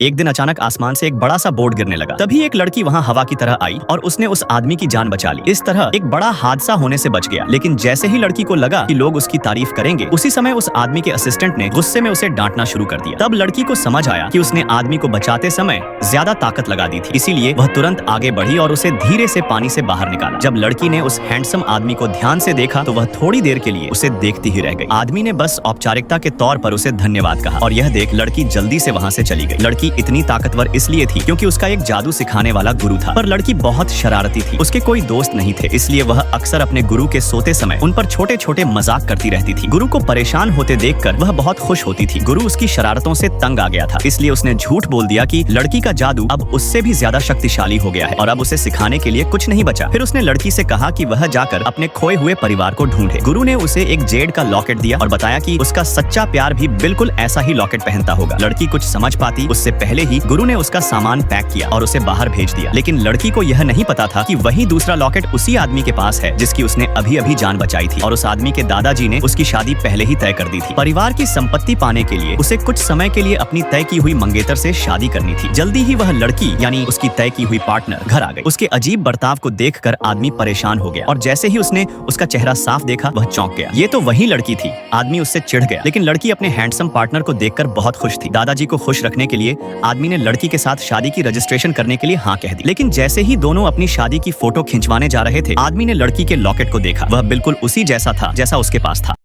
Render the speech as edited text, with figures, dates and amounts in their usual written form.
एक दिन अचानक आसमान से एक बड़ा सा बोर्ड गिरने लगा। तभी एक लड़की वहाँ हवा की तरह आई और उसने उस आदमी की जान बचा ली। इस तरह एक बड़ा हादसा होने से बच गया। लेकिन जैसे ही लड़की को लगा कि लोग उसकी तारीफ करेंगे, उसी समय उस आदमी के असिस्टेंट ने गुस्से में उसे डांटना शुरू कर दिया। तब लड़की को समझ आया कि उसने आदमी को बचाते समय ज्यादा ताकत लगा दी थी, इसीलिए वह तुरंत आगे बढ़ी और उसे धीरे से पानी से बाहर निकाला। जब लड़की ने उस हैंडसम आदमी को ध्यान से देखा तो वह थोड़ी देर के लिए उसे देखती ही रह गई। आदमी ने बस औपचारिकता के तौर पर उसे धन्यवाद कहा और यह देख लड़की जल्दी से वहाँ से चली गई। लड़की इतनी ताकतवर इसलिए थी क्योंकि उसका एक जादू सिखाने वाला गुरु था, पर लड़की बहुत शरारती थी। उसके कोई दोस्त नहीं थे, इसलिए वह अक्सर अपने गुरु के सोते समय उन पर छोटे छोटे मजाक करती रहती थी। गुरु को परेशान होते देखकर वह बहुत खुश होती थी। गुरु उसकी शरारतों से तंग आ गया था, इसलिए उसने झूठ बोल दिया कि लड़की का जादू अब उससे भी ज्यादा शक्तिशाली हो गया है और अब उसे सिखाने के लिए कुछ नहीं बचा। फिर उसने लड़की से कहा कि वह जाकर अपने खोए हुए परिवार को ढूंढे। गुरु ने उसे एक जेड का लॉकेट दिया और बताया कि उसका सच्चा प्यार भी बिल्कुल ऐसा ही लॉकेट पहनता होगा। लड़की कुछ समझ पाती उससे पहले ही गुरु ने उसका सामान पैक किया और उसे बाहर भेज दिया। लेकिन लड़की को यह नहीं पता था कि वही दूसरा लॉकेट उसी आदमी के पास है जिसकी उसने अभी अभी जान बचाई थी, और उस आदमी के दादाजी ने उसकी शादी पहले ही तय कर दी थी। परिवार की संपत्ति पाने के लिए उसे कुछ समय के लिए अपनी तय की हुई मंगेतर से शादी करनी थी। जल्दी ही वह लड़की यानी उसकी तय की हुई पार्टनर घर आ गई। उसके अजीब बर्ताव को देखकर आदमी परेशान हो गया और जैसे ही उसने उसका चेहरा साफ देखा वह चौंक गया। ये तो वही लड़की थी। आदमी उससे चिढ़ गया, लेकिन लड़की अपने हैंडसम पार्टनर को देखकर बहुत खुश थी। दादाजी को खुश रखने के लिए आदमी ने लड़की के साथ शादी की रजिस्ट्रेशन करने के लिए हाँ कह दी। लेकिन जैसे ही दोनों अपनी शादी की फोटो खिंचवाने जा रहे थे, आदमी ने लड़की के लॉकेट को देखा। वह बिल्कुल उसी जैसा था जैसा उसके पास था।